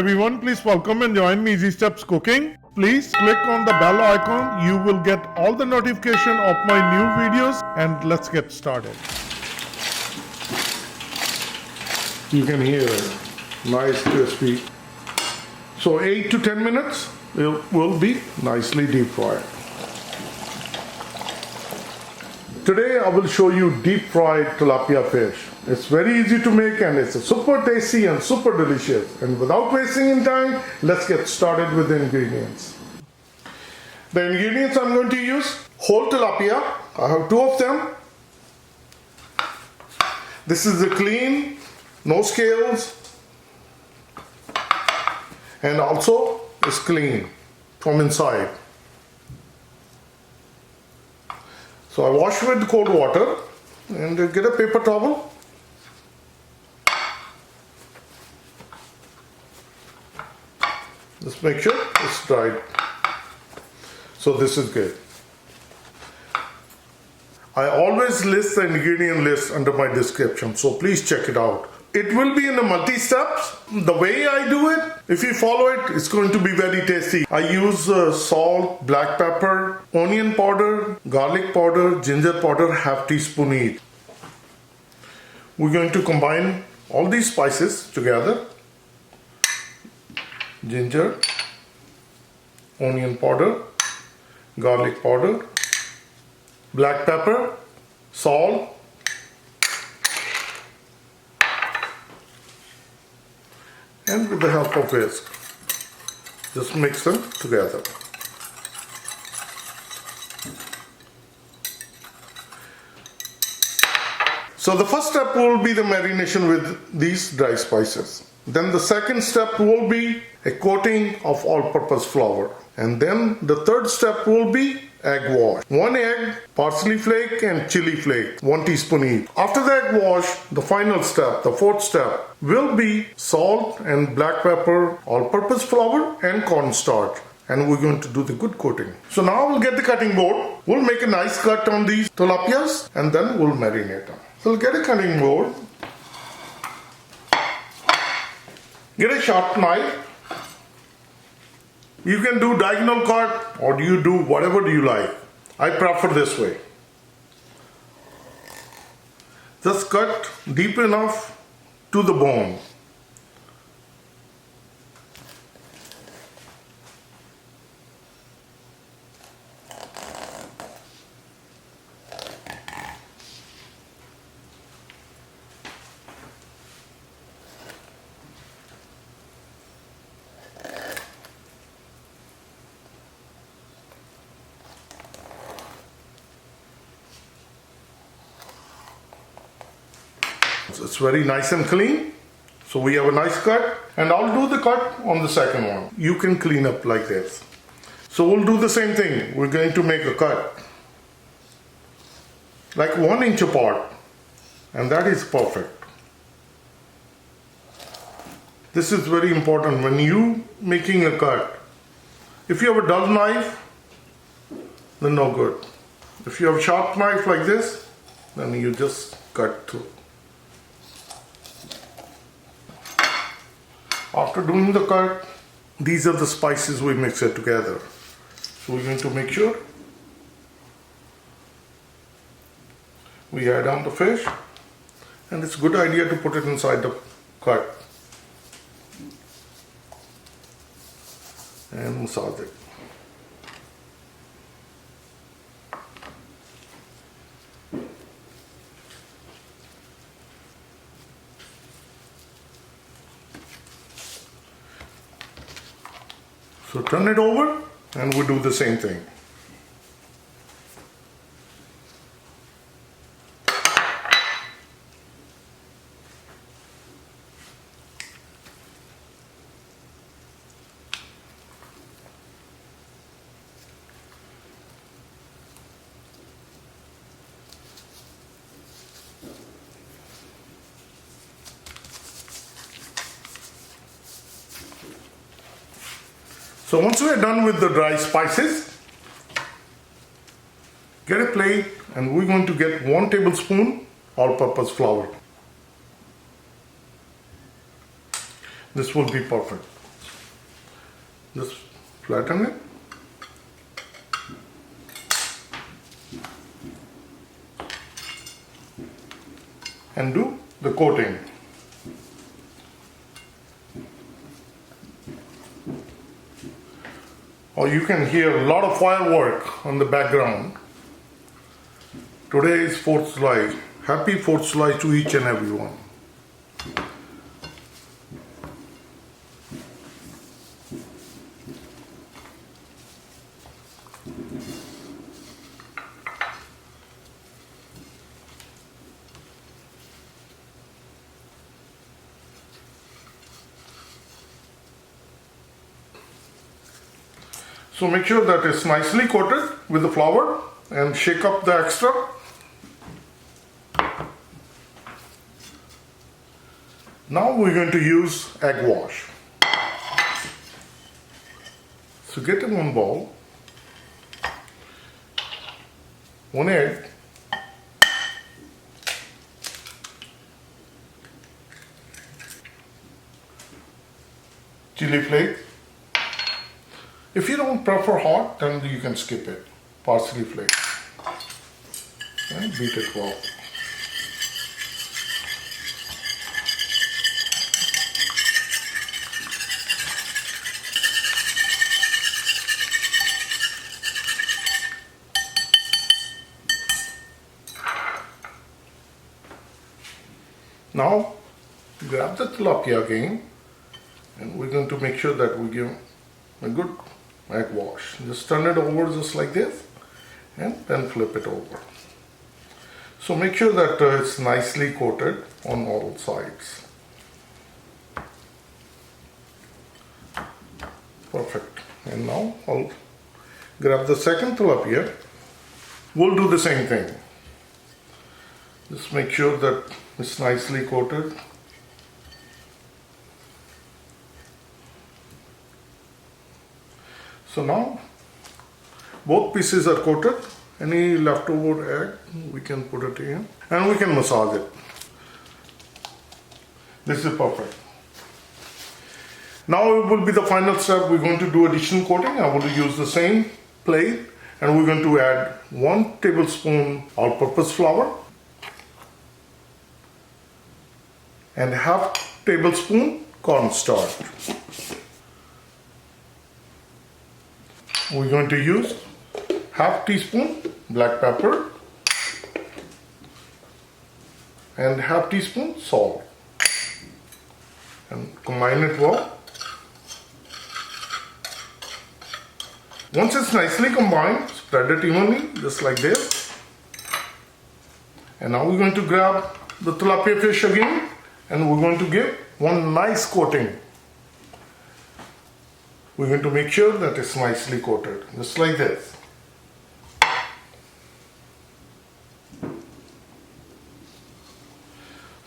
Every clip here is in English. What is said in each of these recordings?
everyone, please welcome and join me Easy Steps Cooking. Please click on the bell icon. You will get all the notification of my new videos, and let's get started. You can hear it. Nice crispy. So 8 to 10 minutes it will be nicely deep fried. Today I will show you deep fried tilapia fish. It's very easy to make and it's super tasty and super delicious. And without wasting in time, let's get started with the ingredients. The ingredients I'm going to use: whole tilapia. I have 2 of them. This is the clean, no scales, and also it's clean from inside. So I wash with cold water and get a paper towel. Just make sure it's dried. So this is good. I always list the ingredient list under my description, so please check it out. It will be in a multi-steps. The way I do it, if you follow it, it's going to be very tasty. I use salt, black pepper, onion powder, garlic powder, ginger powder, half teaspoon each. We're going to combine all these spices together. Ginger, onion powder, garlic powder, black pepper, salt, and with the help of whisk, just mix them together. So the first step will be the marination with these dry spices. Then the second step will be a coating of all-purpose flour. And then the third step will be egg wash. 1 egg, parsley flake and chili flake, 1 teaspoon each. After the egg wash, the final step, the fourth step, will be salt and black pepper, all-purpose flour and cornstarch. And we're going to do the good coating. So now we'll get the cutting board. We'll make a nice cut on these tilapias and then we'll marinate them. So we'll get a cutting board. Get a sharp knife. You can do diagonal cut or you do whatever you like. I prefer this way. Just cut deep enough to the bone. It's very nice and clean. So we have a nice cut, and I'll do the cut on the second one. You can clean up like this. So we'll do the same thing. We're going to make a cut like 1 inch apart, and that is perfect. This is very important when you making a cut. If you have a dull knife, then no good. If you have a sharp knife like this, then you just cut through. After doing the cut, these are the spices we mix it together. So we're going to make sure we add on the fish, and it's a good idea to put it inside the cut and massage it. So turn it over and we do the same thing. So once we are done with the dry spices, get a plate and we're going to get 1 tablespoon all-purpose flour. This will be perfect. Just flatten it. And do the coating. Or you can hear a lot of firework on the background. Today is 4th July. Happy 4th July to each and everyone. So make sure that it's nicely coated with the flour and shake up the extra. Now we're going to use egg wash. So get in one bowl, 1 egg, chili flake. If you don't prefer hot, then you can skip it. Parsley flakes. And beat it well. Now, grab the tilapia again, and we're going to make sure that we give a good egg wash. Just turn it over just like this, and then flip it over. So make sure that it's nicely coated on all sides. Perfect. And now I'll grab the second tilapia. We'll do the same thing. Just make sure that it's nicely coated. So now both pieces are coated. Any leftover egg we can put it in and we can massage it. This is perfect. Now it will be the final step. We're going to do additional coating. I want to use the same plate and we're going to add 1 tablespoon all-purpose flour and half tablespoon cornstarch. We're going to use half teaspoon black pepper and half teaspoon salt and combine it well. Once it's nicely combined, spread it evenly just like this. And now we're going to grab the tilapia fish again and we're going to give one nice coating. We're going to make sure that it's nicely coated, just like this.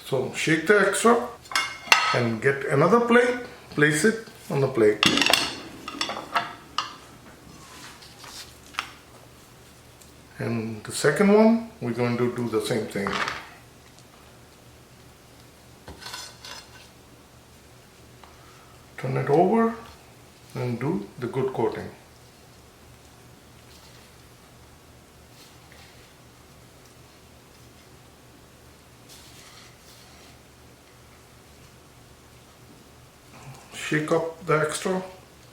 So shake the extra and get another plate, place it on the plate. And the second one, we're going to do the same thing. Turn it over and do the good coating. Shake up the extra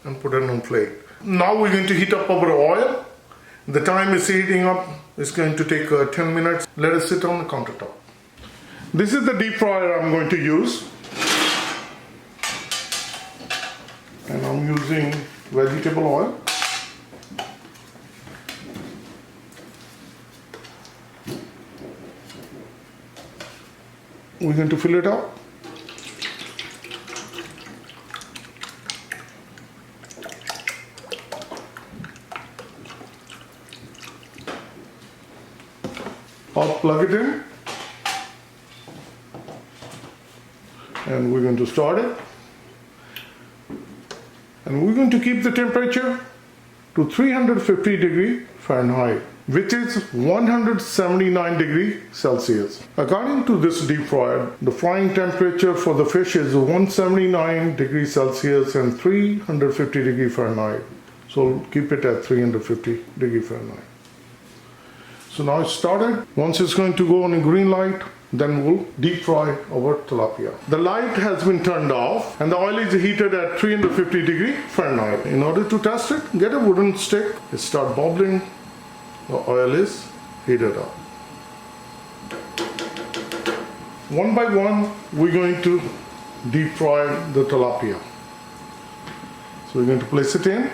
and put it on plate. Now we're going to heat up our oil. The time is heating up. It's going to take 10 minutes. Let it sit on the countertop. This is the deep fryer I'm going to use. And I'm using vegetable oil. We're going to fill it up. I'll plug it in. And we're going to start it. And we're going to keep the temperature to 350 degrees Fahrenheit. which is 179 degrees Celsius. According to this deep fryer, the frying temperature for the fish is 179 degrees Celsius and 350 degrees Fahrenheit. So keep it at 350 degrees Fahrenheit. So now it's started. Once it's going to go on a green light, then we'll deep fry our tilapia. The light has been turned off and the oil is heated at 350 degrees Fahrenheit. In order to test it, get a wooden stick, it start bubbling, the oil is heated up. One by one, we're going to deep fry the tilapia. So we're going to place it in.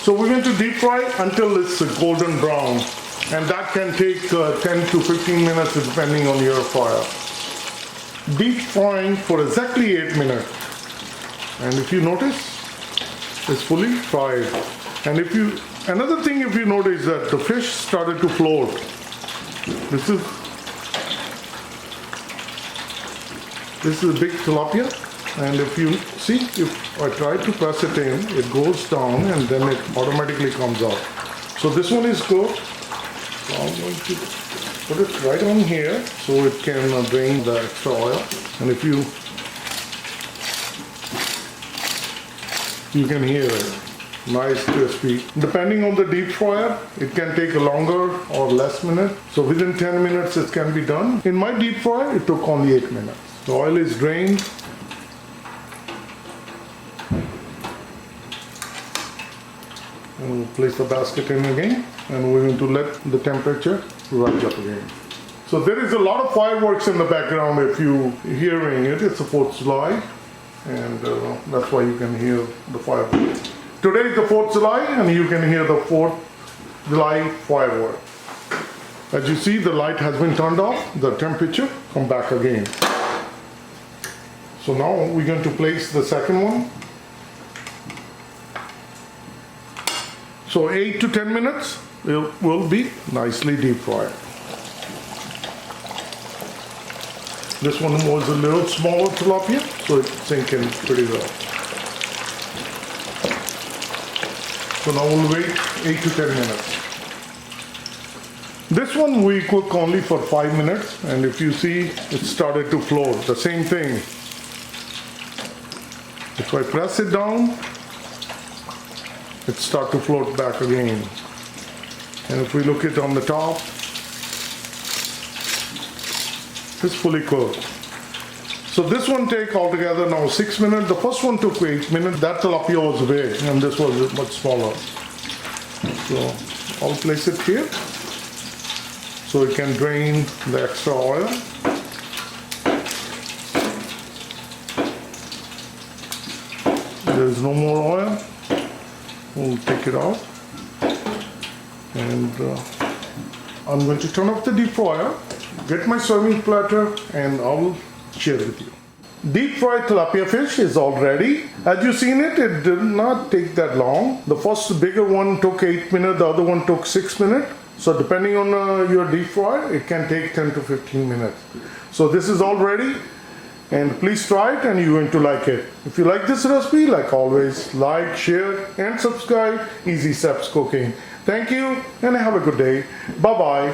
So we're going to deep fry until it's golden brown, and that can take 10 to 15 minutes depending on your fire. Deep frying for exactly 8 minutes, and if you notice, it's fully fried. And another thing if you notice that the fish started to float. This is a big tilapia. And if you see, if I try to press it in, it goes down and then it automatically comes out. So this one is good. So I'm going to put it right on here so it can drain the extra oil. And if you can hear it, nice crispy. Depending on the deep fryer, it can take longer or less minutes. So within 10 minutes it can be done. In my deep fryer, it took only 8 minutes. The oil is drained. And we'll place the basket in again, and we're going to let the temperature rise up again. So there is a lot of fireworks in the background. If you're hearing it, it's the 4th of July, and that's why you can hear the fireworks. Today is the 4th of July, and you can hear the 4th of July firework. As you see, the light has been turned off, the temperature come back again. So now we're going to place the second one. So 8 to 10 minutes, it will be nicely deep fried. This one was a little smaller tilapia, so it sink in pretty well. So now we'll wait 8 to 10 minutes. This one we cook only for 5 minutes, and if you see, it started to float. The same thing. If I press it down, it start to float back again. And if we look it on the top, it's fully cooked. So this one take altogether now 6 minutes. The first one took 8 minutes. That tilapia was big and this was much smaller. So I'll place it here so it can drain the extra oil. There is no more oil. We'll take it out, and I'm going to turn off the deep fryer, get my serving platter, and I'll share with you. Deep fried tilapia fish is all ready. As you've seen it, it did not take that long. The first bigger one took 8 minutes, the other one took 6 minutes. So depending on your deep fryer, it can take 10 to 15 minutes. So this is all ready. And please try it and you're going to like it. If you like this recipe, like always, like, share and subscribe. Easy Steps Cooking. Thank you and have a good day. Bye-bye.